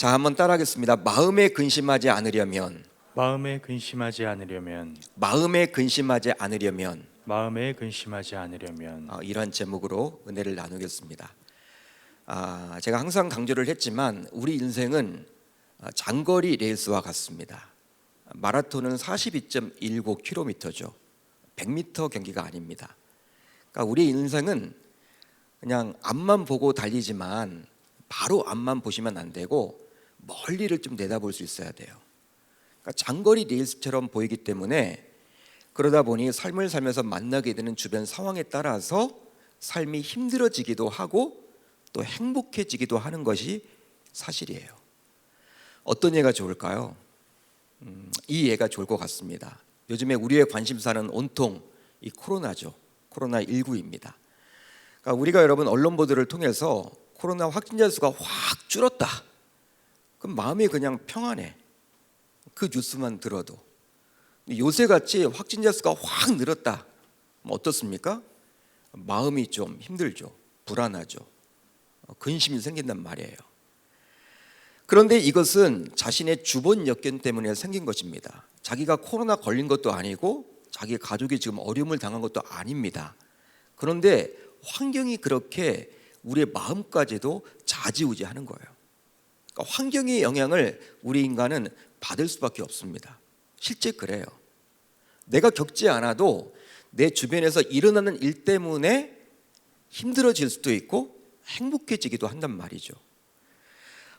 자, 한번 따라하겠습니다. 마음에 근심하지 않으려면, 마음에 근심하지 않으려면, 마음에 근심하지 않으려면, 마음에 근심하지 않으려면. 이러한 제목으로 은혜를 나누겠습니다. 제가 항상 강조를 했지만 우리 인생은 장거리 레이스와 같습니다. 마라톤은 42.19km죠. 100m 경기가 아닙니다. 그러니까 우리 인생은 그냥 앞만 보고 달리지만 바로 앞만 보시면 안 되고 멀리를 좀 내다볼 수 있어야 돼요. 그러니까 장거리 레이스처럼 보이기 때문에 그러다 보니 삶을 살면서 만나게 되는 주변 상황에 따라서 삶이 힘들어지기도 하고 또 행복해지기도 하는 것이 사실이에요. 어떤 예가 좋을까요? 이 예가 좋을 것 같습니다. 요즘에 우리의 관심사는 온통 이 코로나죠. 코로나19입니다. 그러니까 우리가 여러분 언론 보도를 통해서 코로나 확진자 수가 확 줄었다. 그럼 마음이 그냥 평안해. 그 뉴스만 들어도. 요새같이 확진자 수가 확 늘었다. 어떻습니까? 마음이 좀 힘들죠. 불안하죠. 근심이 생긴단 말이에요. 그런데 이것은 자신의 주본 역견 때문에 생긴 것입니다. 자기가 코로나 걸린 것도 아니고 자기 가족이 지금 어려움을 당한 것도 아닙니다. 그런데 환경이 그렇게 우리의 마음까지도 좌지우지하는 거예요. 그러니까 환경의 영향을 우리 인간은 받을 수밖에 없습니다. 실제 그래요. 내가 겪지 않아도 내 주변에서 일어나는 일 때문에 힘들어질 수도 있고 행복해지기도 한단 말이죠.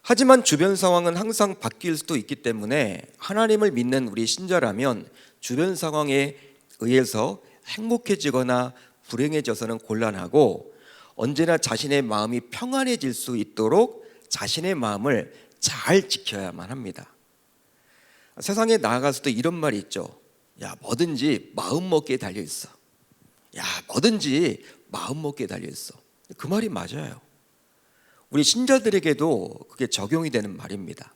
하지만 주변 상황은 항상 바뀔 수도 있기 때문에 하나님을 믿는 우리 신자라면 주변 상황에 의해서 행복해지거나 불행해져서는 곤란하고 언제나 자신의 마음이 평안해질 수 있도록 자신의 마음을 잘 지켜야만 합니다. 세상에 나아가서도 이런 말이 있죠. 야, 뭐든지 마음 먹기에 달려 있어. 야, 뭐든지 마음 먹기에 달려 있어. 그 말이 맞아요. 우리 신자들에게도 그게 적용이 되는 말입니다.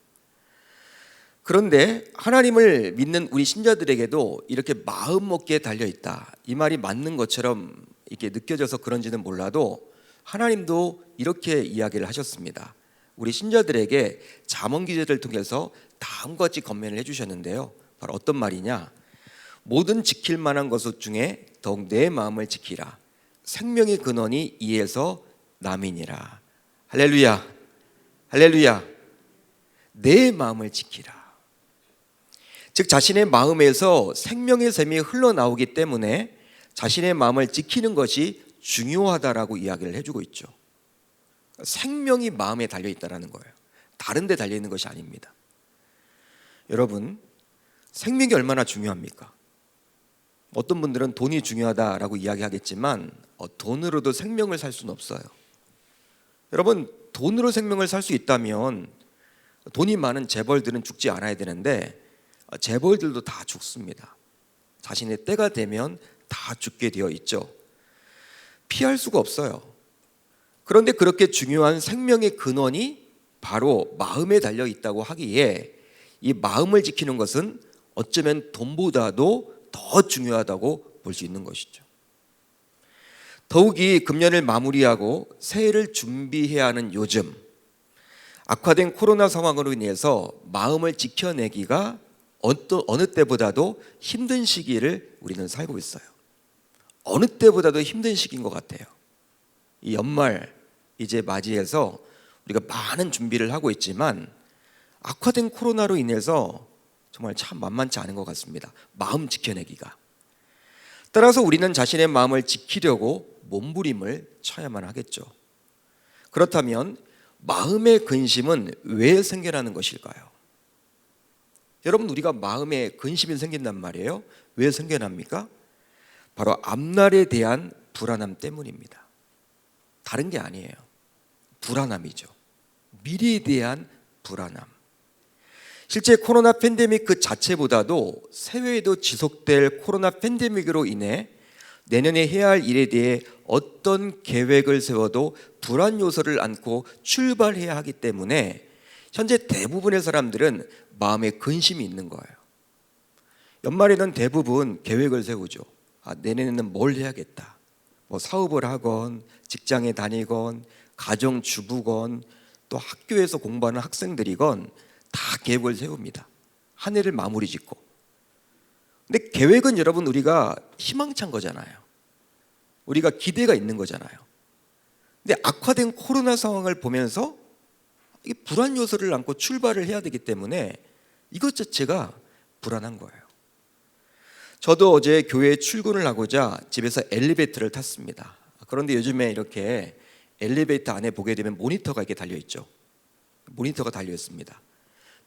그런데 하나님을 믿는 우리 신자들에게도 이렇게 마음 먹기에 달려 있다. 이 말이 맞는 것처럼 이렇게 느껴져서 그런지는 몰라도 하나님도 이렇게 이야기를 하셨습니다. 우리 신자들에게 잠언 기제를 통해서 다음과 같이 권면을 해주셨는데요. 바로 어떤 말이냐? 모든 지킬 만한 것 중에 더욱 내 마음을 지키라. 생명의 근원이 이에서 남이니라. 할렐루야, 할렐루야. 내 마음을 지키라. 즉 자신의 마음에서 생명의 샘이 흘러나오기 때문에 자신의 마음을 지키는 것이 중요하다라고 이야기를 해주고 있죠. 생명이 마음에 달려있다는 거예요. 다른 데 달려있는 것이 아닙니다. 여러분, 생명이 얼마나 중요합니까? 어떤 분들은 돈이 중요하다라고 이야기하겠지만 돈으로도 생명을 살 수는 없어요. 여러분, 돈으로 생명을 살 수 있다면 돈이 많은 재벌들은 죽지 않아야 되는데 재벌들도 다 죽습니다. 자신의 때가 되면 다 죽게 되어 있죠. 피할 수가 없어요. 그런데 그렇게 중요한 생명의 근원이 바로 마음에 달려 있다고 하기에 이 마음을 지키는 것은 어쩌면 돈보다도 더 중요하다고 볼 수 있는 것이죠. 더욱이 금년을 마무리하고 새해를 준비해야 하는 요즘, 악화된 코로나 상황으로 인해서 마음을 지켜내기가 어느 때보다도 힘든 시기를 우리는 살고 있어요. 어느 때보다도 힘든 시기인 것 같아요. 이 연말 이제 맞이해서 우리가 많은 준비를 하고 있지만 악화된 코로나로 인해서 정말 참 만만치 않은 것 같습니다. 마음 지켜내기가. 따라서 우리는 자신의 마음을 지키려고 몸부림을 쳐야만 하겠죠. 그렇다면 마음의 근심은 왜 생겨나는 것일까요? 여러분, 우리가 마음에 근심이 생긴단 말이에요. 왜 생겨납니까? 바로 앞날에 대한 불안함 때문입니다. 다른 게 아니에요. 불안함이죠. 미래에 대한 불안함. 실제 코로나 팬데믹 그 자체보다도 세외에도 지속될 코로나 팬데믹으로 인해 내년에 해야 할 일에 대해 어떤 계획을 세워도 불안 요소를 안고 출발해야 하기 때문에 현재 대부분의 사람들은 마음에 근심이 있는 거예요. 연말에는 대부분 계획을 세우죠. 내년에는 뭘 해야겠다. 사업을 하건 직장에 다니건 가정주부건 또 학교에서 공부하는 학생들이건 다 계획을 세웁니다. 한 해를 마무리 짓고. 근데 계획은 여러분 우리가 희망찬 거잖아요. 우리가 기대가 있는 거잖아요. 근데 악화된 코로나 상황을 보면서 이 불안 요소를 안고 출발을 해야 되기 때문에 이것 자체가 불안한 거예요. 저도 어제 교회에 출근을 하고자 집에서 엘리베이터를 탔습니다. 그런데 요즘에 이렇게 엘리베이터 안에 보게 되면 모니터가 이렇게 달려있죠. 모니터가 달려있습니다.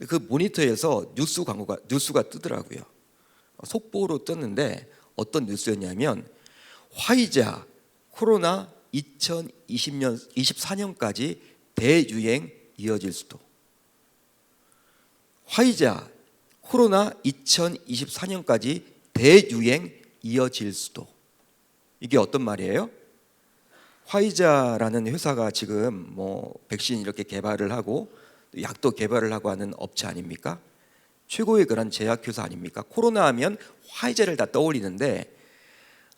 그 모니터에서 뉴스가 뜨더라고요. 속보로 떴는데 어떤 뉴스였냐면 화이자 코로나 2024년까지 대유행 이어질 수도. 화이자 코로나 2024년까지 대유행 이어질 수도. 이게 어떤 말이에요? 화이자라는 회사가 지금 뭐 백신 이렇게 개발을 하고 약도 개발을 하고 하는 업체 아닙니까? 최고의 그런 제약회사 아닙니까? 코로나 하면 화이자를 다 떠올리는데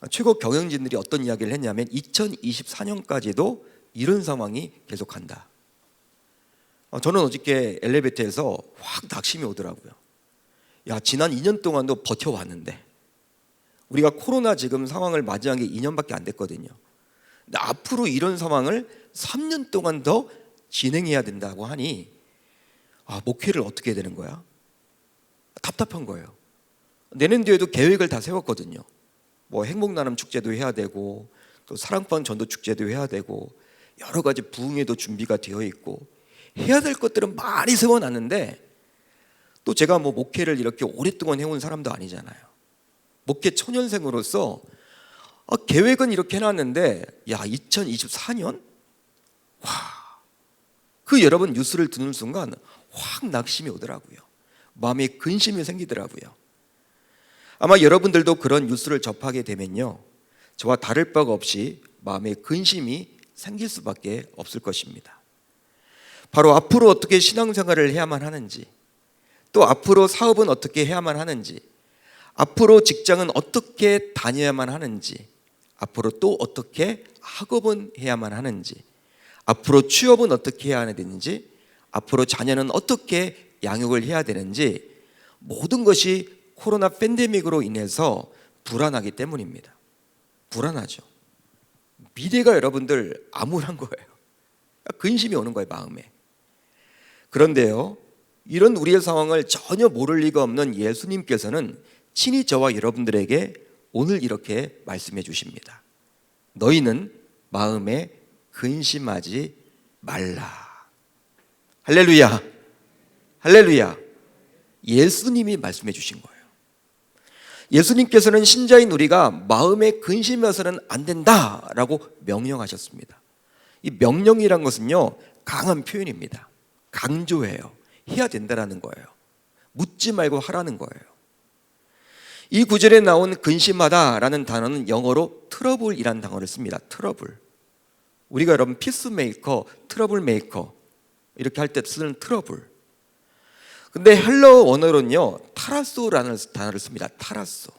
최고 경영진들이 어떤 이야기를 했냐면 2024년까지도 이런 상황이 계속한다. 저는 어저께 엘리베이터에서 확 낙심이 오더라고요. 야, 지난 2년 동안도 버텨왔는데 우리가 코로나 지금 상황을 맞이한 게 2년밖에 안 됐거든요. 근데 앞으로 이런 상황을 3년 동안 더 진행해야 된다고 하니 목회를 어떻게 해야 되는 거야? 답답한 거예요. 내년도에도 계획을 다 세웠거든요. 뭐 행복나눔 축제도 해야 되고 또 사랑방 전도 축제도 해야 되고 여러 가지 부흥회도 준비가 되어 있고 해야 될 것들은 많이 세워놨는데 또 제가 뭐 목회를 이렇게 오랫동안 해온 사람도 아니잖아요. 목회 초년생으로서 계획은 이렇게 해놨는데 2024년? 와, 그 여러분 뉴스를 듣는 순간 확 낙심이 오더라고요. 마음에 근심이 생기더라고요. 아마 여러분들도 그런 뉴스를 접하게 되면요, 저와 다를 바가 없이 마음에 근심이 생길 수밖에 없을 것입니다. 바로 앞으로 어떻게 신앙생활을 해야만 하는지, 또 앞으로 사업은 어떻게 해야만 하는지, 앞으로 직장은 어떻게 다녀야만 하는지, 앞으로 또 어떻게 학업은 해야만 하는지, 앞으로 취업은 어떻게 해야 되는지, 앞으로 자녀는 어떻게 양육을 해야 되는지, 모든 것이 코로나 팬데믹으로 인해서 불안하기 때문입니다. 불안하죠. 미래가 여러분들 암울한 거예요. 근심이 오는 거예요, 마음에. 그런데요, 이런 우리의 상황을 전혀 모를 리가 없는 예수님께서는 친히 저와 여러분들에게 오늘 이렇게 말씀해 주십니다. 너희는 마음에 근심하지 말라. 할렐루야. 할렐루야. 예수님이 말씀해 주신 거예요. 예수님께서는 신자인 우리가 마음에 근심해서는 안 된다라고 명령하셨습니다. 이 명령이란 것은요, 강한 표현입니다. 강조해요. 해야 된다라는 거예요. 묻지 말고 하라는 거예요. 이 구절에 나온 근심하다라는 단어는 영어로 트러블이라는 단어를 씁니다. 트러블. 우리가 여러분 피스메이커, 트러블 메이커 이렇게 할 때 쓰는 트러블. 근데 헬러 원어로는요, 타라소라는 단어를 씁니다. 타라소.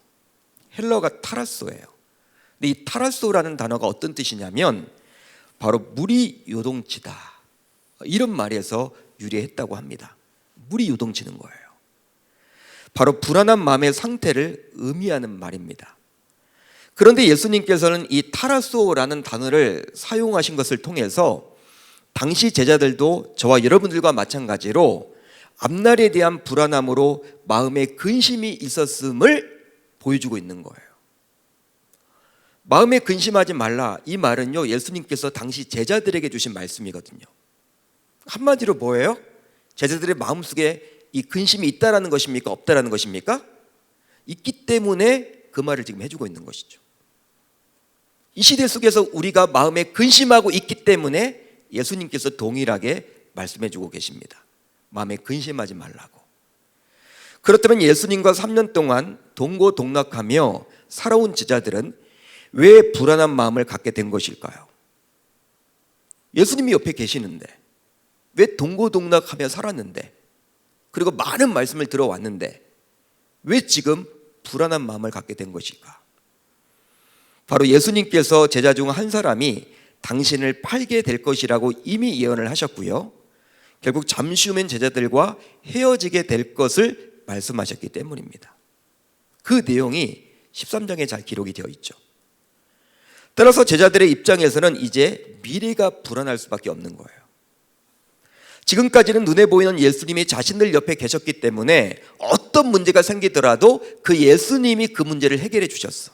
헬러가 타라소예요. 근데 이 타라소라는 단어가 어떤 뜻이냐면 바로 물이 요동치다, 이런 말에서 유래했다고 합니다. 물이 요동치는 거예요. 바로 불안한 마음의 상태를 의미하는 말입니다. 그런데 예수님께서는 이 타라소라는 단어를 사용하신 것을 통해서 당시 제자들도 저와 여러분들과 마찬가지로 앞날에 대한 불안함으로 마음에 근심이 있었음을 보여주고 있는 거예요. 마음에 근심하지 말라, 이 말은요, 예수님께서 당시 제자들에게 주신 말씀이거든요. 한마디로 뭐예요? 제자들의 마음속에 이 근심이 있다라는 것입니까? 없다라는 것입니까? 있기 때문에 그 말을 지금 해주고 있는 것이죠. 이 시대 속에서 우리가 마음에 근심하고 있기 때문에 예수님께서 동일하게 말씀해주고 계십니다. 마음에 근심하지 말라고. 그렇다면 예수님과 3년 동안 동고동락하며 살아온 제자들은 왜 불안한 마음을 갖게 된 것일까요? 예수님이 옆에 계시는데, 왜 동고동락하며 살았는데, 그리고 많은 말씀을 들어왔는데 왜 지금 불안한 마음을 갖게 된 것일까? 바로 예수님께서 제자 중 한 사람이 당신을 팔게 될 것이라고 이미 예언을 하셨고요, 결국 잠시 후면 제자들과 헤어지게 될 것을 말씀하셨기 때문입니다. 그 내용이 13장에 잘 기록이 되어 있죠. 따라서 제자들의 입장에서는 이제 미래가 불안할 수밖에 없는 거예요. 지금까지는 눈에 보이는 예수님이 자신들 옆에 계셨기 때문에 어떤 문제가 생기더라도 그 예수님이 그 문제를 해결해 주셨어.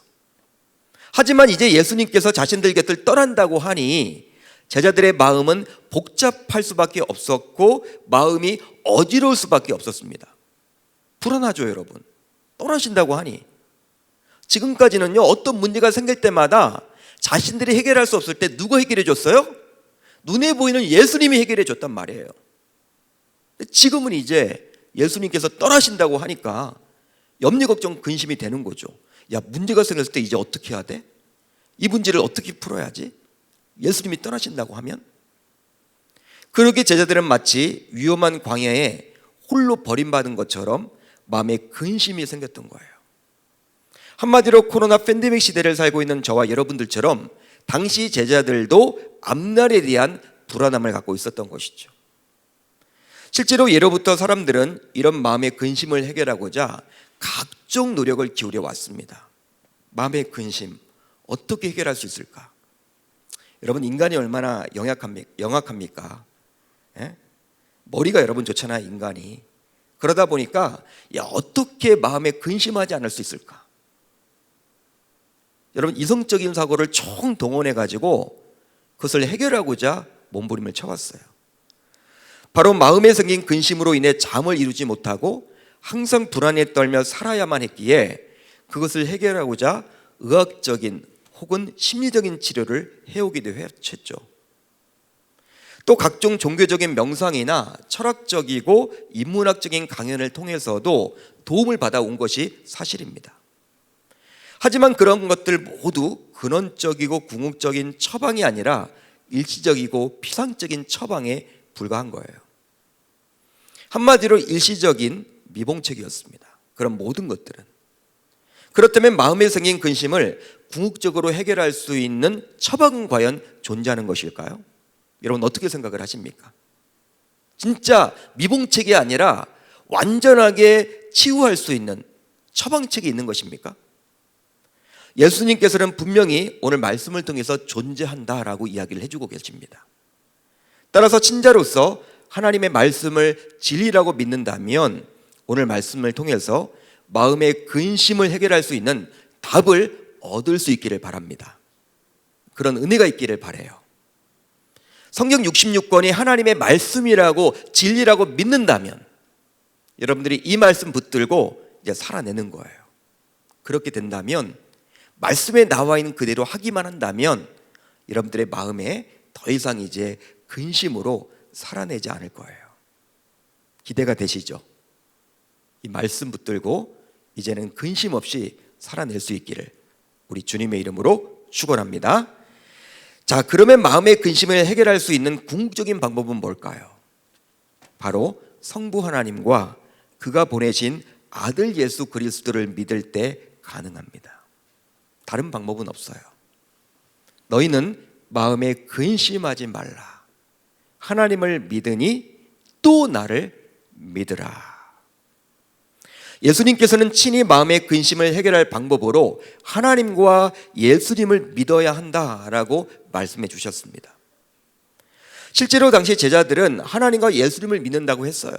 하지만 이제 예수님께서 자신들 곁을 떠난다고 하니 제자들의 마음은 복잡할 수밖에 없었고 마음이 어지러울 수밖에 없었습니다. 불안하죠, 여러분. 떠나신다고 하니. 지금까지는요, 어떤 문제가 생길 때마다 자신들이 해결할 수 없을 때 누가 해결해 줬어요? 눈에 보이는 예수님이 해결해 줬단 말이에요. 지금은 이제 예수님께서 떠나신다고 하니까 염려, 걱정, 근심이 되는 거죠. 야, 문제가 생겼을 때 이제 어떻게 해야 돼? 이 문제를 어떻게 풀어야지? 예수님이 떠나신다고 하면? 그렇게 제자들은 마치 위험한 광야에 홀로 버림받은 것처럼 마음에 근심이 생겼던 거예요. 한마디로 코로나 팬데믹 시대를 살고 있는 저와 여러분들처럼 당시 제자들도 앞날에 대한 불안함을 갖고 있었던 것이죠. 실제로 예로부터 사람들은 이런 마음의 근심을 해결하고자 각종 노력을 기울여 왔습니다. 마음의 근심, 어떻게 해결할 수 있을까? 여러분, 인간이 얼마나 영악합니까? 예? 머리가 여러분 좋잖아요, 인간이. 그러다 보니까 어떻게 마음에 근심하지 않을 수 있을까? 여러분, 이성적인 사고를 총동원해 가지고 그것을 해결하고자 몸부림을 쳐왔어요. 바로 마음에 생긴 근심으로 인해 잠을 이루지 못하고 항상 불안에 떨며 살아야만 했기에 그것을 해결하고자 의학적인 혹은 심리적인 치료를 해오기도 했죠. 또 각종 종교적인 명상이나 철학적이고 인문학적인 강연을 통해서도 도움을 받아온 것이 사실입니다. 하지만 그런 것들 모두 근원적이고 궁극적인 처방이 아니라 일시적이고 피상적인 처방에 불과한 거예요. 한마디로 일시적인 미봉책이었습니다. 그런 모든 것들은. 그렇다면 마음에 생긴 근심을 궁극적으로 해결할 수 있는 처방은 과연 존재하는 것일까요? 여러분, 어떻게 생각을 하십니까? 진짜 미봉책이 아니라 완전하게 치유할 수 있는 처방책이 있는 것입니까? 예수님께서는 분명히 오늘 말씀을 통해서 존재한다라고 이야기를 해주고 계십니다. 따라서 신자로서 하나님의 말씀을 진리라고 믿는다면 오늘 말씀을 통해서 마음의 근심을 해결할 수 있는 답을 얻을 수 있기를 바랍니다. 그런 은혜가 있기를 바라요. 성경 66권이 하나님의 말씀이라고 진리라고 믿는다면 여러분들이 이 말씀 붙들고 이제 살아내는 거예요. 그렇게 된다면 말씀에 나와 있는 그대로 하기만 한다면 여러분들의 마음에 더 이상 이제 근심으로 살아내지 않을 거예요. 기대가 되시죠? 이 말씀 붙들고 이제는 근심 없이 살아낼 수 있기를 우리 주님의 이름으로 축원합니다. 자, 그러면 마음의 근심을 해결할 수 있는 궁극적인 방법은 뭘까요? 바로 성부 하나님과 그가 보내신 아들 예수 그리스도를 믿을 때 가능합니다. 다른 방법은 없어요. 너희는 마음에 근심하지 말라. 하나님을 믿으니 또 나를 믿으라. 예수님께서는 친히 마음의 근심을 해결할 방법으로 하나님과 예수님을 믿어야 한다라고 말씀해 주셨습니다. 실제로 당시 제자들은 하나님과 예수님을 믿는다고 했어요.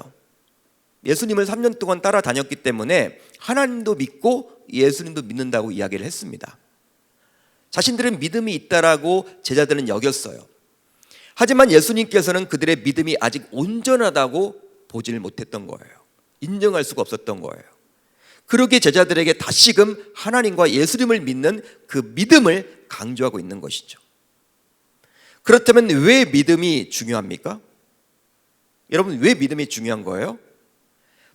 예수님을 3년 동안 따라다녔기 때문에 하나님도 믿고 예수님도 믿는다고 이야기를 했습니다. 자신들은 믿음이 있다라고 제자들은 여겼어요. 하지만 예수님께서는 그들의 믿음이 아직 온전하다고 보지를 못했던 거예요. 인정할 수가 없었던 거예요. 그러기에 제자들에게 다시금 하나님과 예수님을 믿는 그 믿음을 강조하고 있는 것이죠. 그렇다면 왜 믿음이 중요합니까? 여러분, 왜 믿음이 중요한 거예요?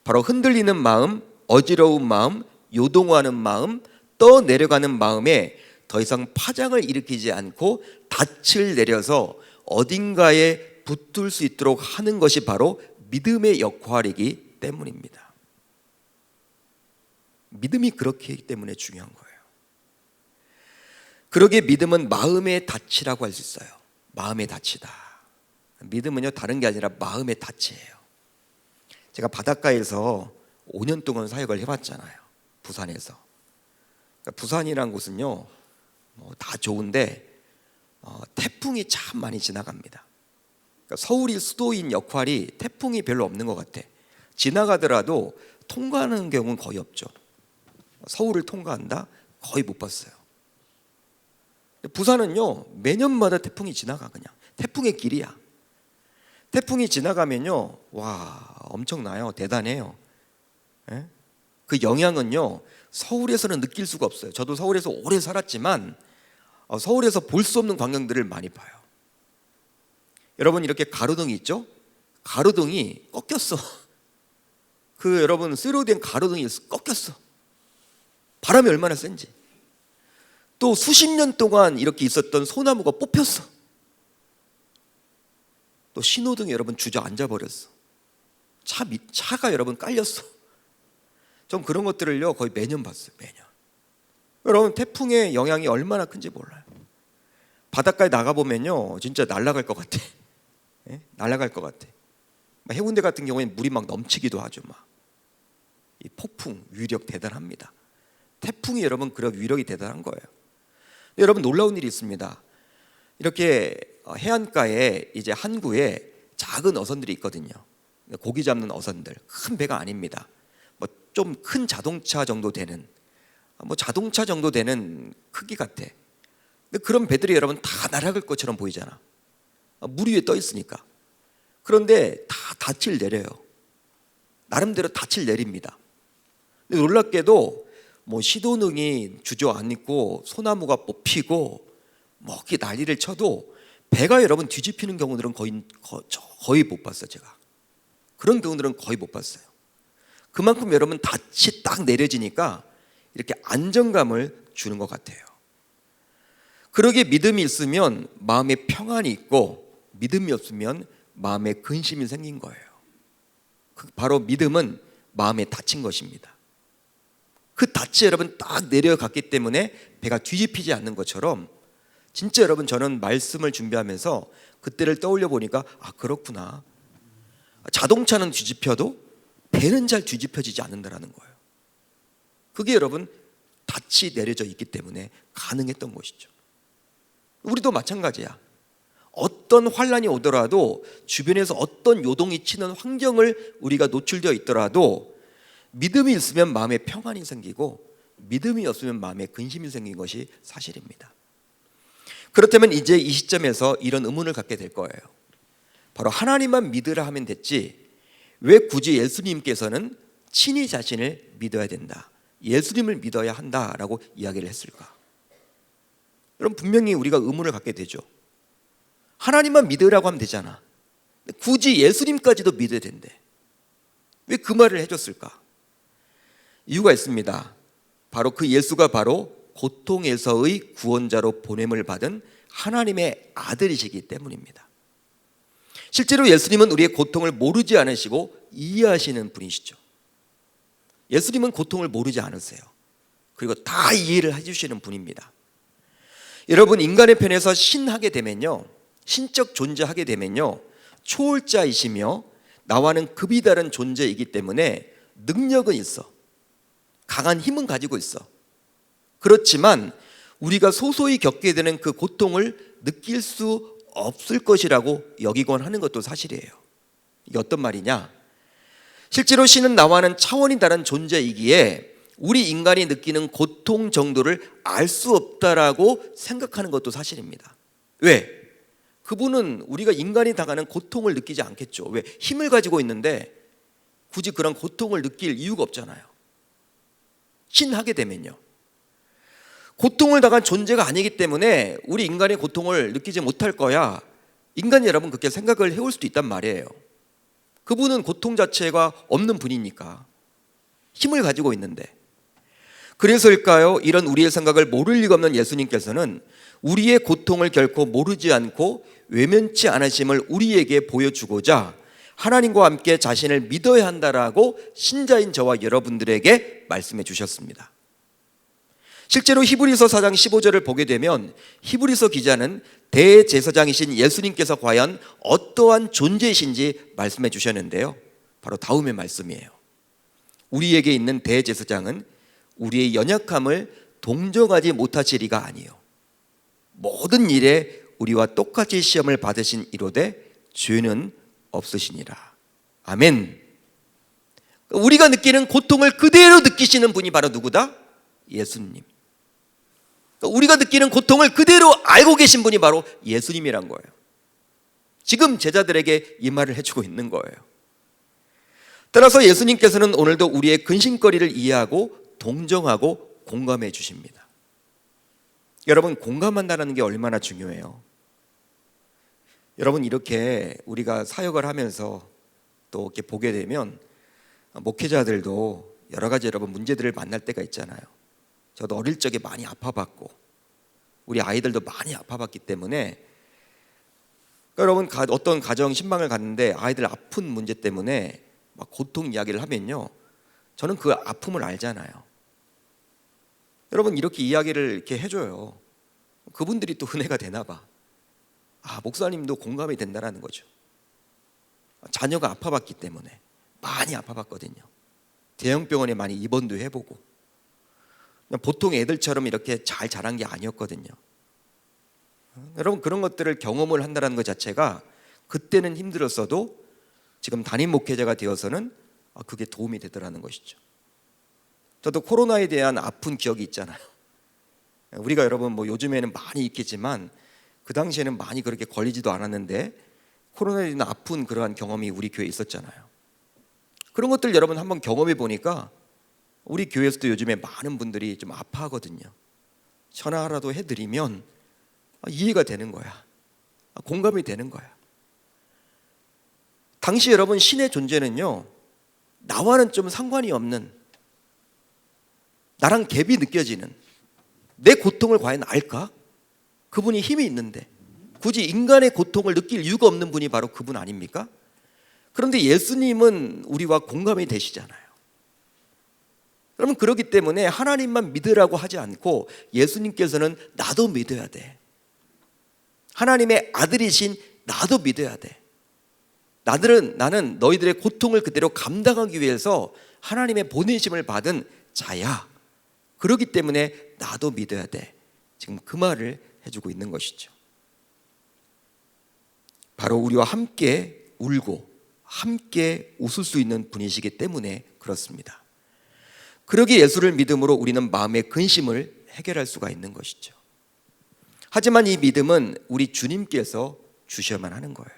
바로 흔들리는 마음, 어지러운 마음, 요동하는 마음, 떠내려가는 마음에 더 이상 파장을 일으키지 않고 닻을 내려서 어딘가에 붙들 수 있도록 하는 것이 바로 믿음의 역할이기 때문입니다. 믿음이 그렇기 때문에 중요한 거예요. 그러기에 믿음은 마음의 닻이라고 할 수 있어요. 마음의 닻이다. 믿음은요 다른 게 아니라 마음의 닻이에요. 제가 바닷가에서 5년 동안 사역을 해봤잖아요. 부산에서. 그러니까 부산이란 곳은요 다 좋은데 태풍이 참 많이 지나갑니다. 그러니까 서울이 수도인 역할이 태풍이 별로 없는 것 같아. 지나가더라도 통과하는 경우는 거의 없죠. 서울을 통과한다? 거의 못 봤어요. 부산은요 매년마다 태풍이 지나가. 그냥 태풍의 길이야. 태풍이 지나가면요 와 엄청나요. 대단해요. 예? 그 영향은요 서울에서는 느낄 수가 없어요. 저도 서울에서 오래 살았지만 서울에서 볼 수 없는 광경들을 많이 봐요. 여러분 이렇게 가로등이 있죠? 가로등이 꺾였어. 그 여러분 쇠로 된 가로등이 꺾였어. 바람이 얼마나 센지. 또 수십 년 동안 이렇게 있었던 소나무가 뽑혔어. 또 신호등이 여러분 주저앉아 버렸어. 차가 여러분 깔렸어. 전 그런 것들을요 거의 매년 봤어요. 매년. 여러분 태풍의 영향이 얼마나 큰지 몰라요. 바닷가에 나가보면요 진짜 날아갈 것 같아. 예? 날아갈 것 같아. 해운대 같은 경우에는 물이 막 넘치기도 하죠. 이 폭풍 위력 대단합니다. 태풍이 여러분 그런 위력이 대단한 거예요. 근데 여러분 놀라운 일이 있습니다. 이렇게 해안가에 이제 항구에 작은 어선들이 있거든요. 고기 잡는 어선들. 큰 배가 아닙니다. 좀 큰 자동차 정도 되는 자동차 정도 되는 크기 같아. 근데 그런 배들이 여러분 다 날아갈 것처럼 보이잖아. 물 위에 떠 있으니까. 그런데 다 닻을 내려요. 나름대로 닻을 내립니다. 근데 놀랍게도 시도등이 주저앉고 소나무가 뽑히고 이렇게 난리를 쳐도 배가 여러분 뒤집히는 경우들은 거의 못 봤어요. 제가 그런 경우들은 거의 못 봤어요. 그만큼 여러분 닻이 딱 내려지니까 이렇게 안정감을 주는 것 같아요. 그러기에 믿음이 있으면 마음에 평안이 있고 믿음이 없으면 마음에 근심이 생긴 거예요. 바로 믿음은 마음에 닫힌 것입니다. 그 닻이 여러분 딱 내려갔기 때문에 배가 뒤집히지 않는 것처럼 진짜 여러분 저는 말씀을 준비하면서 그때를 떠올려 보니까 그렇구나. 자동차는 뒤집혀도 배는 잘 뒤집혀지지 않는다라는 거예요. 그게 여러분 닻이 내려져 있기 때문에 가능했던 것이죠. 우리도 마찬가지야. 어떤 환란이 오더라도 주변에서 어떤 요동이 치는 환경을 우리가 노출되어 있더라도 믿음이 있으면 마음에 평안이 생기고 믿음이 없으면 마음에 근심이 생긴 것이 사실입니다. 그렇다면 이제 이 시점에서 이런 의문을 갖게 될 거예요. 바로 하나님만 믿으라 하면 됐지 왜 굳이 예수님께서는 친히 자신을 믿어야 된다, 예수님을 믿어야 한다라고 이야기를 했을까? 여러분 분명히 우리가 의문을 갖게 되죠. 하나님만 믿으라고 하면 되잖아. 굳이 예수님까지도 믿어야 된대. 왜 그 말을 해줬을까? 이유가 있습니다. 바로 그 예수가 바로 고통에서의 구원자로 보냄을 받은 하나님의 아들이시기 때문입니다. 실제로 예수님은 우리의 고통을 모르지 않으시고 이해하시는 분이시죠. 예수님은 고통을 모르지 않으세요. 그리고 다 이해를 해주시는 분입니다. 여러분 인간의 편에서 신하게 되면요, 신적 존재하게 되면요, 초월자이시며 나와는 급이 다른 존재이기 때문에 능력은 있어. 강한 힘은 가지고 있어. 그렇지만 우리가 소소히 겪게 되는 그 고통을 느낄 수 없을 것이라고 여기곤 하는 것도 사실이에요. 이게 어떤 말이냐? 실제로 신은 나와는 차원이 다른 존재이기에 우리 인간이 느끼는 고통 정도를 알 수 없다라고 생각하는 것도 사실입니다. 왜? 그분은 우리가 인간이 당하는 고통을 느끼지 않겠죠. 왜? 힘을 가지고 있는데 굳이 그런 고통을 느낄 이유가 없잖아요. 신하게 되면요, 고통을 당한 존재가 아니기 때문에 우리 인간의 고통을 느끼지 못할 거야. 인간이 여러분 그렇게 생각을 해올 수도 있단 말이에요. 그분은 고통 자체가 없는 분이니까, 힘을 가지고 있는데. 그래서일까요? 이런 우리의 생각을 모를 리가 없는 예수님께서는 우리의 고통을 결코 모르지 않고 외면치 않으심을 우리에게 보여주고자 하나님과 함께 자신을 믿어야 한다라고 신자인 저와 여러분들에게 말씀해 주셨습니다. 실제로 히브리서 4장 15절을 보게 되면 히브리서 기자는 대제사장이신 예수님께서 과연 어떠한 존재이신지 말씀해 주셨는데요, 바로 다음의 말씀이에요. 우리에게 있는 대제사장은 우리의 연약함을 동정하지 못하시리가 아니요 모든 일에 우리와 똑같이 시험을 받으신 이로되 죄는 없으시니라. 아멘. 우리가 느끼는 고통을 그대로 느끼시는 분이 바로 누구다? 예수님. 우리가 느끼는 고통을 그대로 알고 계신 분이 바로 예수님이란 거예요. 지금 제자들에게 이 말을 해주고 있는 거예요. 따라서 예수님께서는 오늘도 우리의 근심거리를 이해하고 동정하고 공감해 주십니다. 여러분, 공감한다는 게 얼마나 중요해요. 여러분, 이렇게 우리가 사역을 하면서 또 이렇게 보게 되면 목회자들도 여러 가지 여러분 문제들을 만날 때가 있잖아요. 저도 어릴 적에 많이 아파봤고 우리 아이들도 많이 아파봤기 때문에, 여러분 어떤 가정 신방을 갔는데 아이들 아픈 문제 때문에 막 고통 이야기를 하면요, 저는 그 아픔을 알잖아요. 여러분, 이렇게 이야기를 이렇게 해줘요. 그분들이 또 은혜가 되나 봐. 목사님도 공감이 된다라는 거죠. 자녀가 아파봤기 때문에 많이 아파봤거든요. 대형병원에 많이 입원도 해보고 보통 애들처럼 이렇게 잘 자란 게 아니었거든요. 여러분, 그런 것들을 경험을 한다는 것 자체가 그때는 힘들었어도 지금 담임 목회자가 되어서는 그게 도움이 되더라는 것이죠. 저도 코로나에 대한 아픈 기억이 있잖아요. 우리가 여러분 요즘에는 많이 있겠지만 그 당시에는 많이 그렇게 걸리지도 않았는데 코로나에 대한 아픈 그러한 경험이 우리 교회에 있었잖아요. 그런 것들 여러분 한번 경험해 보니까 우리 교회에서도 요즘에 많은 분들이 좀 아파하거든요. 전화 하나도 해드리면 이해가 되는 거야. 공감이 되는 거야. 당시 여러분 신의 존재는요, 나와는 좀 상관이 없는, 나랑 갭이 느껴지는, 내 고통을 과연 알까? 그분이 힘이 있는데 굳이 인간의 고통을 느낄 이유가 없는 분이 바로 그분 아닙니까? 그런데 예수님은 우리와 공감이 되시잖아요. 여러분, 그렇기 때문에 하나님만 믿으라고 하지 않고 예수님께서는 나도 믿어야 돼. 하나님의 아들이신 나도 믿어야 돼. 나는 너희들의 고통을 그대로 감당하기 위해서 하나님의 보내심을 받은 자야. 그렇기 때문에 나도 믿어야 돼. 지금 그 말을 해주고 있는 것이죠. 바로 우리와 함께 울고 함께 웃을 수 있는 분이시기 때문에 그렇습니다. 그러기에 예수를 믿음으로 우리는 마음의 근심을 해결할 수가 있는 것이죠. 하지만 이 믿음은 우리 주님께서 주셔야만 하는 거예요.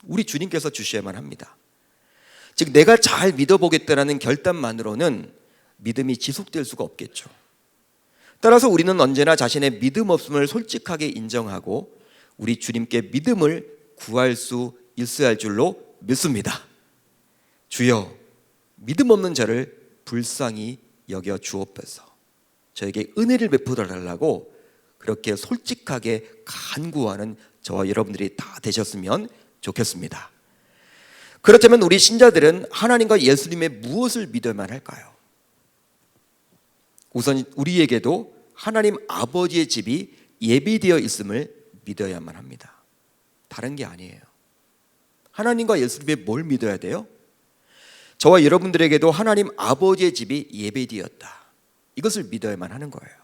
우리 주님께서 주셔야만 합니다. 즉 내가 잘 믿어보겠다는 결단만으로는 믿음이 지속될 수가 없겠죠. 따라서 우리는 언제나 자신의 믿음 없음을 솔직하게 인정하고 우리 주님께 믿음을 구할 수 있어야 할 줄로 믿습니다. 주여, 믿음 없는 자를 불쌍히 여겨 주옵소서. 저에게 은혜를 베풀어 달라고 그렇게 솔직하게 간구하는 저와 여러분들이 다 되셨으면 좋겠습니다. 그렇다면 우리 신자들은 하나님과 예수님의 무엇을 믿어야만 할까요? 우선 우리에게도 하나님 아버지의 집이 예비되어 있음을 믿어야만 합니다. 다른 게 아니에요. 하나님과 예수님의 뭘 믿어야 돼요? 저와 여러분들에게도 하나님 아버지의 집이 예배되었다. 이것을 믿어야만 하는 거예요.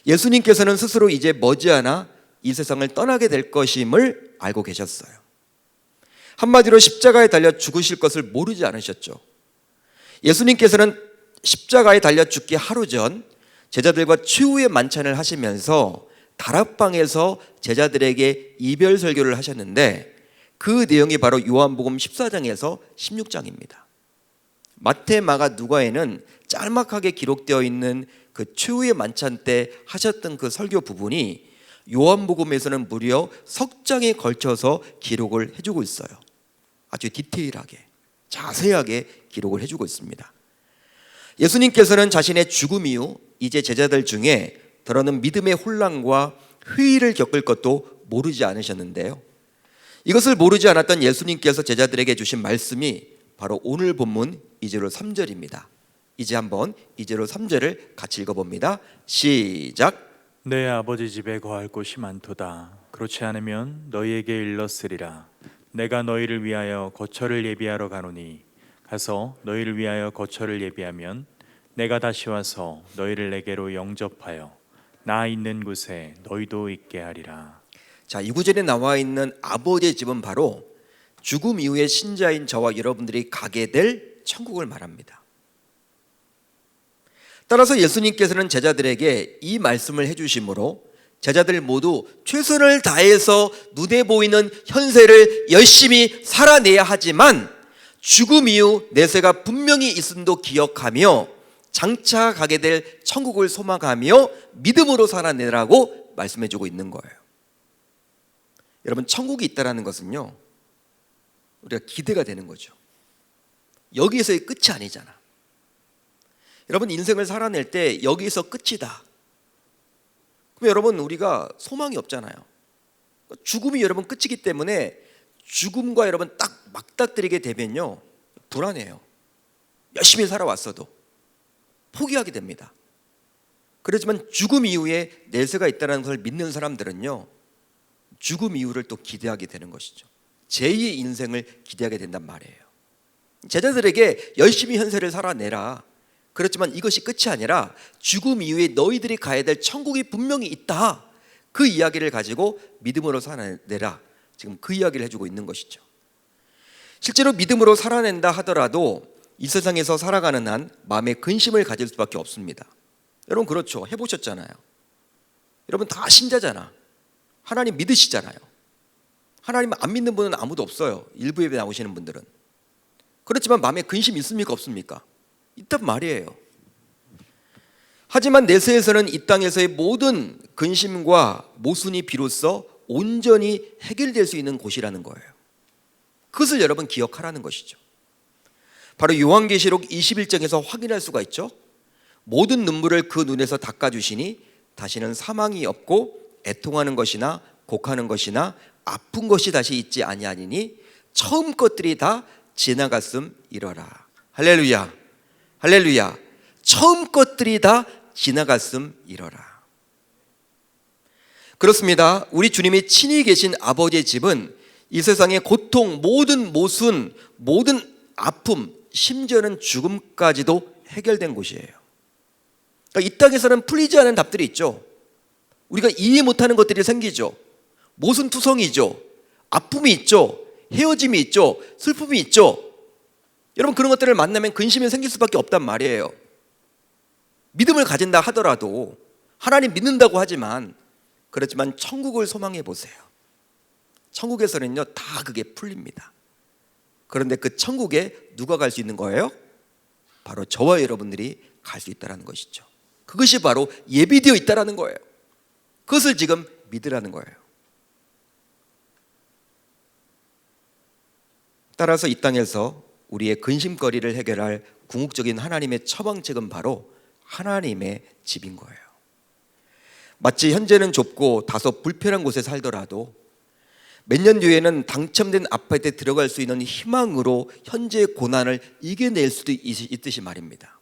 예수님께서는 스스로 이제 머지않아 이 세상을 떠나게 될 것임을 알고 계셨어요. 한마디로 십자가에 달려 죽으실 것을 모르지 않으셨죠. 예수님께서는 십자가에 달려 죽기 하루 전 제자들과 최후의 만찬을 하시면서 다락방에서 제자들에게 이별 설교를 하셨는데 그 내용이 바로 요한복음 14장에서 16장입니다. 마태, 마가, 누가에는 짤막하게 기록되어 있는 그 최후의 만찬 때 하셨던 그 설교 부분이 요한복음에서는 무려 석 장에 걸쳐서 기록을 해주고 있어요. 아주 디테일하게 자세하게 기록을 해주고 있습니다. 예수님께서는 자신의 죽음 이후 이제 제자들 중에 더러는 믿음의 혼란과 회의를 겪을 것도 모르지 않으셨는데요, 이것을 모르지 않았던 예수님께서 제자들에게 주신 말씀이 바로 오늘 본문 2절 3절입니다. 이제 한번 2절로 3절을 같이 읽어봅니다. 시작. 내 아버지 집에 거할 곳이 많도다. 그렇지 않으면 너희에게 일렀으리라. 내가 너희를 위하여 거처를 예비하러 가노니 가서 너희를 위하여 거처를 예비하면 내가 다시 와서 너희를 내게로 영접하여 나 있는 곳에 너희도 있게 하리라. 자, 이 구절에 나와 있는 아버지의 집은 바로 죽음 이후에 신자인 저와 여러분들이 가게 될 천국을 말합니다. 따라서 예수님께서는 제자들에게 이 말씀을 해주심으로 제자들 모두 최선을 다해서 눈에 보이는 현세를 열심히 살아내야 하지만 죽음 이후 내세가 분명히 있음도 기억하며 장차 가게 될 천국을 소망하며 믿음으로 살아내라고 말씀해주고 있는 거예요. 여러분, 천국이 있다는 것은요, 우리가 기대가 되는 거죠. 여기에서의 끝이 아니잖아. 여러분, 인생을 살아낼 때 여기에서 끝이다. 그럼 여러분, 우리가 소망이 없잖아요. 죽음이 여러분 끝이기 때문에 죽음과 여러분 딱 맞닥뜨리게 되면요, 불안해요. 열심히 살아왔어도 포기하게 됩니다. 그렇지만 죽음 이후에 내세가 있다는 것을 믿는 사람들은요, 죽음 이후를 또 기대하게 되는 것이죠. 제2의 인생을 기대하게 된단 말이에요. 제자들에게 열심히 현세를 살아내라. 그렇지만 이것이 끝이 아니라 죽음 이후에 너희들이 가야 될 천국이 분명히 있다. 그 이야기를 가지고 믿음으로 살아내라. 지금 그 이야기를 해주고 있는 것이죠. 실제로 믿음으로 살아낸다 하더라도 이 세상에서 살아가는 한 마음에 근심을 가질 수밖에 없습니다. 여러분, 그렇죠. 해보셨잖아요. 여러분 다 신자잖아. 하나님 믿으시잖아요. 하나님 안 믿는 분은 아무도 없어요. 일부 예배 나오시는 분들은. 그렇지만 마음에 근심 있습니까, 없습니까? 있단 말이에요. 하지만 내세에서는 이 땅에서의 모든 근심과 모순이 비로소 온전히 해결될 수 있는 곳이라는 거예요. 그것을 여러분 기억하라는 것이죠. 바로 요한계시록 21장에서 확인할 수가 있죠. 모든 눈물을 그 눈에서 닦아주시니 다시는 사망이 없고 애통하는 것이나 곡하는 것이나 아픈 것이 다시 있지 아니하니니 처음 것들이 다 지나갔음이러라. 할렐루야, 할렐루야. 처음 것들이 다 지나갔음이러라. 그렇습니다. 우리 주님이 친히 계신 아버지의 집은 이 세상의 고통, 모든 모순, 모든 아픔, 심지어는 죽음까지도 해결된 곳이에요. 그러니까 이 땅에서는 풀리지 않은 답들이 있죠. 우리가 이해 못하는 것들이 생기죠. 모순투성이죠. 아픔이 있죠. 헤어짐이 있죠. 슬픔이 있죠. 여러분, 그런 것들을 만나면 근심이 생길 수밖에 없단 말이에요. 믿음을 가진다 하더라도, 하나님 믿는다고 하지만, 그렇지만 천국을 소망해 보세요. 천국에서는요, 다 그게 풀립니다. 그런데 그 천국에 누가 갈 수 있는 거예요? 바로 저와 여러분들이 갈 수 있다는 것이죠. 그것이 바로 예비되어 있다는 거예요. 그것을 지금 믿으라는 거예요. 따라서 이 땅에서 우리의 근심거리를 해결할 궁극적인 하나님의 처방책은 바로 하나님의 집인 거예요. 마치 현재는 좁고 다소 불편한 곳에 살더라도 몇 년 뒤에는 당첨된 아파트에 들어갈 수 있는 희망으로 현재의 고난을 이겨낼 수도 있듯이 말입니다.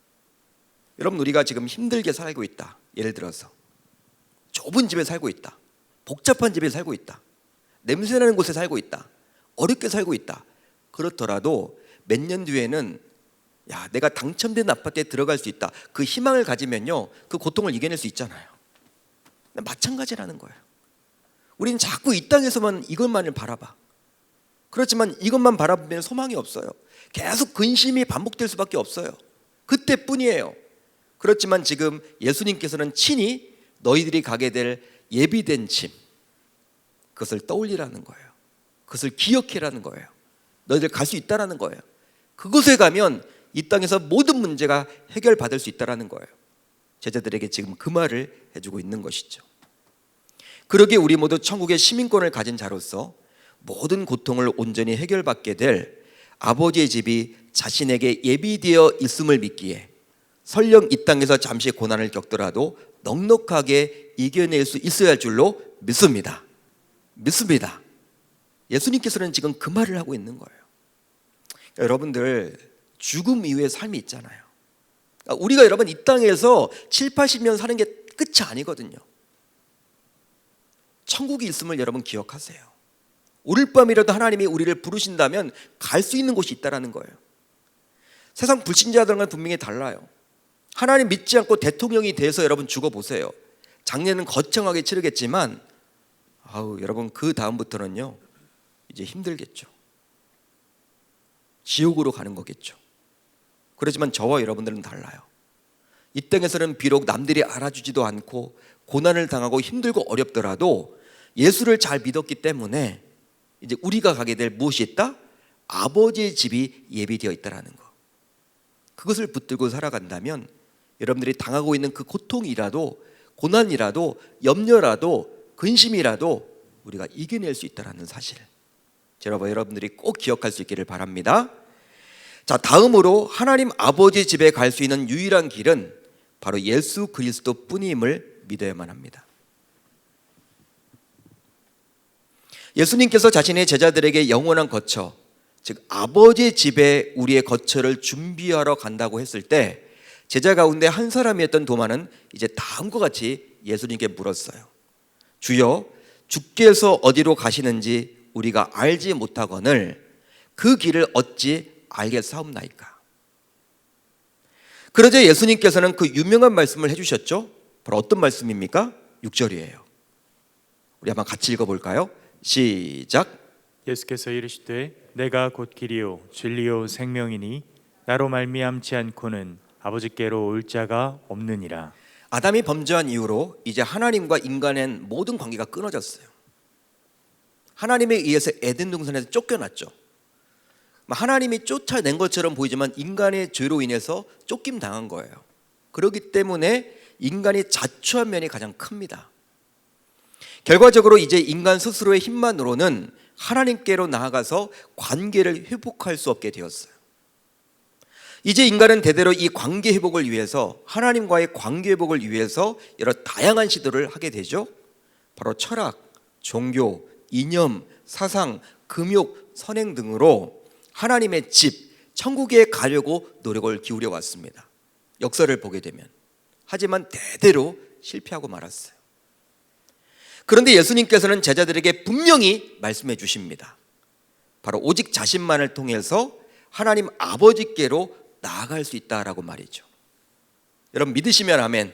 여러분, 우리가 지금 힘들게 살고 있다. 예를 들어서 좁은 집에 살고 있다. 복잡한 집에 살고 있다. 냄새나는 곳에 살고 있다. 어렵게 살고 있다. 그렇더라도 몇 년 뒤에는 내가 당첨된 아파트에 들어갈 수 있다. 그 희망을 가지면요, 그 고통을 이겨낼 수 있잖아요. 마찬가지라는 거예요. 우리는 자꾸 이 땅에서만 이것만을 바라봐. 그렇지만 이것만 바라보면 소망이 없어요. 계속 근심이 반복될 수밖에 없어요. 그때뿐이에요. 그렇지만 지금 예수님께서는 친히 너희들이 가게 될 예비된 집, 그것을 떠올리라는 거예요. 그것을 기억해라는 거예요. 너희들 갈 수 있다라는 거예요. 그곳에 가면 이 땅에서 모든 문제가 해결받을 수 있다라는 거예요. 제자들에게 지금 그 말을 해주고 있는 것이죠. 그러기에 우리 모두 천국의 시민권을 가진 자로서 모든 고통을 온전히 해결받게 될 아버지의 집이 자신에게 예비되어 있음을 믿기에 설령 이 땅에서 잠시 고난을 겪더라도 넉넉하게 이겨낼 수 있어야 할 줄로 믿습니다. 믿습니다. 예수님께서는 지금 그 말을 하고 있는 거예요. 여러분들, 죽음 이후의 삶이 있잖아요. 우리가 여러분 이 땅에서 7, 80년 사는 게 끝이 아니거든요. 천국이 있음을 여러분 기억하세요. 오늘 밤이라도 하나님이 우리를 부르신다면 갈 수 있는 곳이 있다는 거예요. 세상 불신자들과는 분명히 달라요. 하나님 믿지 않고 대통령이 돼서 여러분 죽어보세요. 장례는 거창하게 치르겠지만 여러분 그 다음부터는요 이제 힘들겠죠. 지옥으로 가는 거겠죠. 그렇지만 저와 여러분들은 달라요. 이 땅에서는 비록 남들이 알아주지도 않고 고난을 당하고 힘들고 어렵더라도 예수를 잘 믿었기 때문에 이제 우리가 가게 될 무엇이 있다? 아버지의 집이 예비되어 있다라는 거. 그것을 붙들고 살아간다면 여러분들이 당하고 있는 그 고통이라도 고난이라도 염려라도 근심이라도 우리가 이겨낼 수 있다는 사실, 여러분들이 꼭 기억할 수 있기를 바랍니다. 자, 다음으로 하나님 아버지 집에 갈 수 있는 유일한 길은 바로 예수 그리스도 뿐임을 믿어야만 합니다. 예수님께서 자신의 제자들에게 영원한 거처, 즉 아버지 집에 우리의 거처를 준비하러 간다고 했을 때 제자 가운데 한 사람이었던 도마는 이제 다음과 같이 예수님께 물었어요. 주여, 주께서 어디로 가시는지 우리가 알지 못하거늘 그 길을 어찌 알겠사옵나이까. 그러자 예수님께서는 그 유명한 말씀을 해주셨죠. 바로 어떤 말씀입니까? 6절이에요. 우리 한번 같이 읽어볼까요? 시작. 예수께서 이르시되 내가 곧 길이요 진리요 생명이니 나로 말미암지 않고는 아버지께로 올 자가 없느니라. 아담이 범죄한 이후로 이제 하나님과 인간의 모든 관계가 끊어졌어요. 하나님에 의해서 에덴 동산에서 쫓겨났죠. 하나님이 쫓아낸 것처럼 보이지만 인간의 죄로 인해서 쫓김 당한 거예요. 그렇기 때문에 인간이 자초한 면이 가장 큽니다. 결과적으로 이제 인간 스스로의 힘만으로는 하나님께로 나아가서 관계를 회복할 수 없게 되었어요. 이제 인간은 대대로 이 관계 회복을 위해서, 하나님과의 관계 회복을 위해서 여러 다양한 시도를 하게 되죠. 바로 철학, 종교, 이념, 사상, 금욕, 선행 등으로 하나님의 집, 천국에 가려고 노력을 기울여 왔습니다. 역사를 보게 되면. 하지만 대대로 실패하고 말았어요. 그런데 예수님께서는 제자들에게 분명히 말씀해 주십니다. 바로 오직 자신만을 통해서 하나님 아버지께로 나아갈 수 있다라고 말이죠. 여러분 믿으시면 아멘,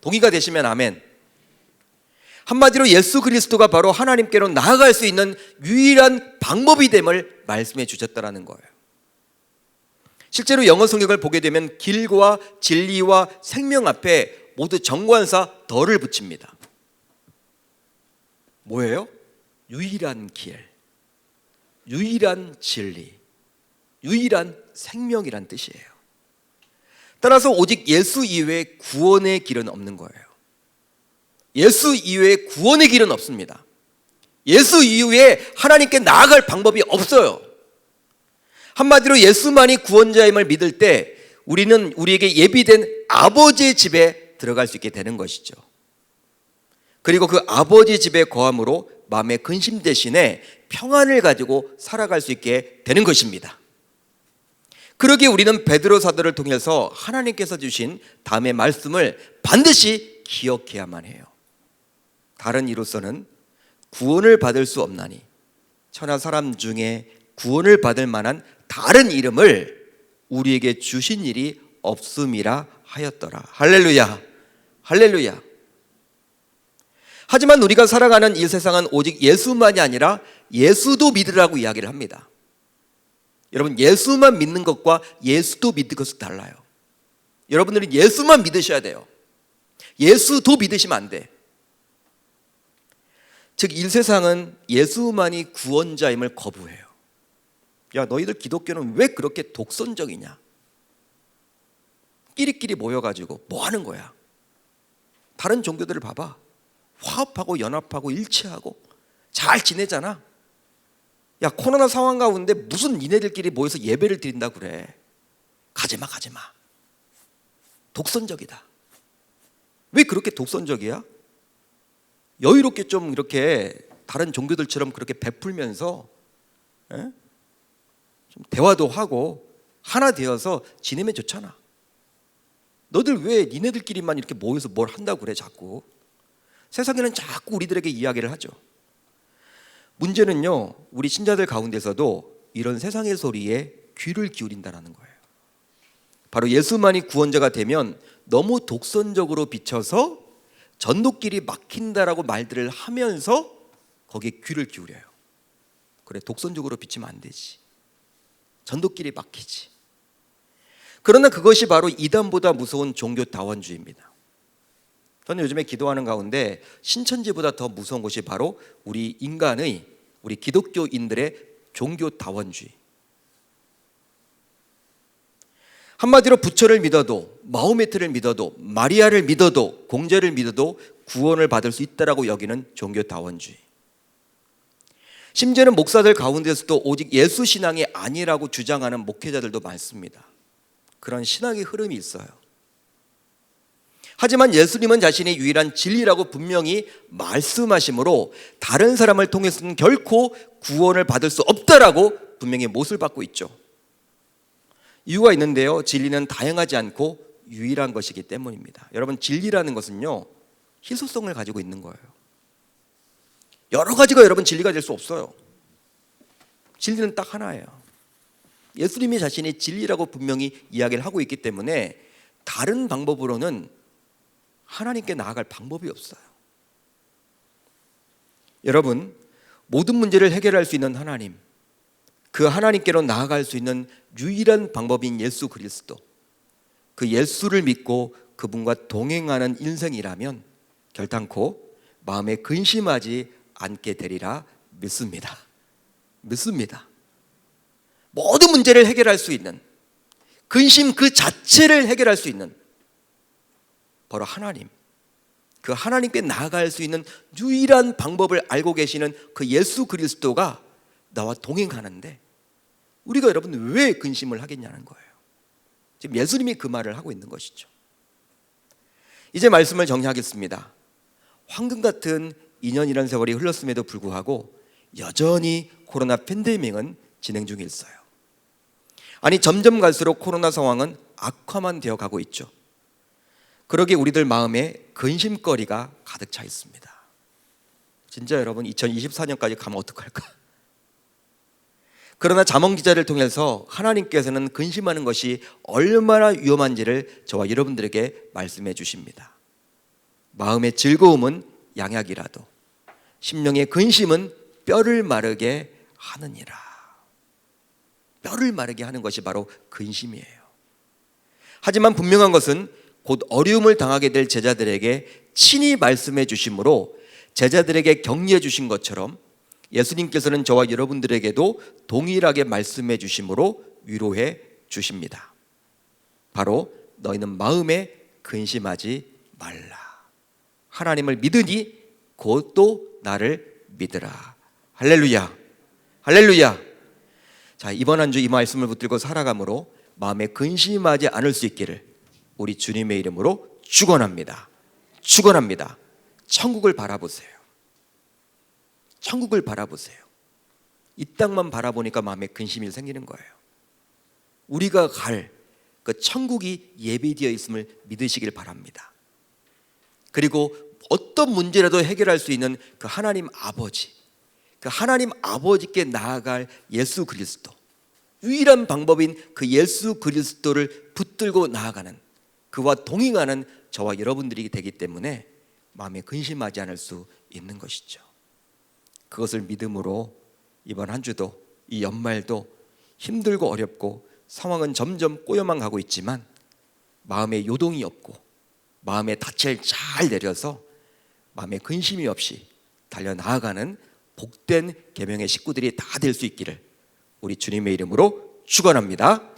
동의가 되시면 아멘. 한마디로 예수 그리스도가 바로 하나님께로 나아갈 수 있는 유일한 방법이 됨을 말씀해 주셨다라는 거예요. 실제로 영어 성경을 보게 되면 길과 진리와 생명 앞에 모두 정관사 더를 붙입니다. 뭐예요? 유일한 길, 유일한 진리, 유일한 생명이란 뜻이에요. 따라서 오직 예수 이외에 구원의 길은 없는 거예요. 예수 이외에 구원의 길은 없습니다. 예수 이후에 하나님께 나아갈 방법이 없어요. 한마디로 예수만이 구원자임을 믿을 때 우리는 우리에게 예비된 아버지의 집에 들어갈 수 있게 되는 것이죠. 그리고 그 아버지 집에 거함으로 마음의 근심 대신에 평안을 가지고 살아갈 수 있게 되는 것입니다. 그러기에 우리는 베드로 사도를 통해서 하나님께서 주신 다음의 말씀을 반드시 기억해야만 해요. 다른 이로서는 구원을 받을 수 없나니 천하 사람 중에 구원을 받을 만한 다른 이름을 우리에게 주신 일이 없음이라 하였더라. 할렐루야, 할렐루야. 하지만 우리가 살아가는 이 세상은 오직 예수만이 아니라 예수도 믿으라고 이야기를 합니다. 여러분, 예수만 믿는 것과 예수도 믿는 것은 달라요. 여러분들은 예수만 믿으셔야 돼요. 예수도 믿으시면 안 돼. 즉, 이 세상은 예수만이 구원자임을 거부해요. 야, 너희들 기독교는 왜 그렇게 독선적이냐? 끼리끼리 모여가지고 뭐 하는 거야? 다른 종교들을 봐봐. 화합하고 연합하고 일치하고 잘 지내잖아. 야, 코로나 상황 가운데 무슨 니네들끼리 모여서 예배를 드린다 그래. 가지마, 가지마. 독선적이다. 왜 그렇게 독선적이야? 여유롭게 좀 이렇게 다른 종교들처럼 그렇게 베풀면서 좀 대화도 하고 하나 되어서 지내면 좋잖아. 너들 왜 니네들끼리만 이렇게 모여서 뭘 한다고 그래 자꾸. 세상에는 자꾸 우리들에게 이야기를 하죠. 문제는요, 우리 신자들 가운데서도 이런 세상의 소리에 귀를 기울인다는 거예요. 바로 예수만이 구원자가 되면 너무 독선적으로 비춰서 전도길이 막힌다라고 말들을 하면서 거기에 귀를 기울여요. 그래, 독선적으로 비치면 안 되지. 전도길이 막히지. 그러나 그것이 바로 이단보다 무서운 종교 다원주의입니다. 저는 요즘에 기도하는 가운데 신천지보다 더 무서운 것이 바로 우리 인간의, 우리 기독교인들의 종교 다원주의. 한마디로 부처를 믿어도, 마호메트를 믿어도, 마리아를 믿어도, 공제를 믿어도 구원을 받을 수 있다라고 여기는 종교 다원주의. 심지어는 목사들 가운데서도 오직 예수 신앙이 아니라고 주장하는 목회자들도 많습니다. 그런 신앙의 흐름이 있어요. 하지만 예수님은 자신이 유일한 진리라고 분명히 말씀하시므로 다른 사람을 통해서는 결코 구원을 받을 수 없다라고 분명히 못을 받고 있죠. 이유가 있는데요, 진리는 다양하지 않고 유일한 것이기 때문입니다. 여러분, 진리라는 것은요, 희소성을 가지고 있는 거예요. 여러 가지가 여러분 진리가 될 수 없어요. 진리는 딱 하나예요. 예수님이 자신이 진리라고 분명히 이야기를 하고 있기 때문에 다른 방법으로는 하나님께 나아갈 방법이 없어요. 여러분, 모든 문제를 해결할 수 있는 하나님, 그 하나님께로 나아갈 수 있는 유일한 방법인 예수 그리스도, 그 예수를 믿고 그분과 동행하는 인생이라면 결단코 마음에 근심하지 않게 되리라 믿습니다. 믿습니다. 모든 문제를 해결할 수 있는, 근심 그 자체를 해결할 수 있는 바로 하나님, 그 하나님께 나아갈 수 있는 유일한 방법을 알고 계시는 그 예수 그리스도가 나와 동행하는데 우리가 여러분 왜 근심을 하겠냐는 거예요. 지금 예수님이 그 말을 하고 있는 것이죠. 이제 말씀을 정리하겠습니다. 황금 같은 2년이라는 세월이 흘렀음에도 불구하고 여전히 코로나 팬데믹은 진행 중에 있어요. 아니, 점점 갈수록 코로나 상황은 악화만 되어 가고 있죠. 그러기에 우리들 마음에 근심거리가 가득 차 있습니다. 진짜 여러분, 2024년까지 가면 어떡할까? 그러나 잠언 기자를 통해서 하나님께서는 근심하는 것이 얼마나 위험한지를 저와 여러분들에게 말씀해 주십니다. 마음의 즐거움은 양약이라도 심령의 근심은 뼈를 마르게 하느니라. 뼈를 마르게 하는 것이 바로 근심이에요. 하지만 분명한 것은 곧 어려움을 당하게 될 제자들에게 친히 말씀해 주심으로 제자들에게 격려해 주신 것처럼 예수님께서는 저와 여러분들에게도 동일하게 말씀해 주심으로 위로해 주십니다. 바로 너희는 마음에 근심하지 말라. 하나님을 믿으니 곧 또 나를 믿으라. 할렐루야. 할렐루야. 자, 이번 한 주 이 말씀을 붙들고 살아감으로 마음에 근심하지 않을 수 있기를 우리 주님의 이름으로 축원합니다. 축원합니다. 천국을 바라보세요. 천국을 바라보세요. 이 땅만 바라보니까 마음에 근심이 생기는 거예요. 우리가 갈 그 천국이 예비되어 있음을 믿으시길 바랍니다. 그리고 어떤 문제라도 해결할 수 있는 그 하나님 아버지, 그 하나님 아버지께 나아갈 예수 그리스도, 유일한 방법인 그 예수 그리스도를 붙들고 나아가는, 그와 동행하는 저와 여러분들이 되기 때문에 마음에 근심하지 않을 수 있는 것이죠. 그것을 믿음으로 이번 한 주도, 이 연말도 힘들고 어렵고 상황은 점점 꼬여만 가고 있지만 마음에 요동이 없고 마음의 닻을 잘 내려서 마음에 근심이 없이 달려나아가는 복된 계명의 식구들이 다 될 수 있기를 우리 주님의 이름으로 축원합니다.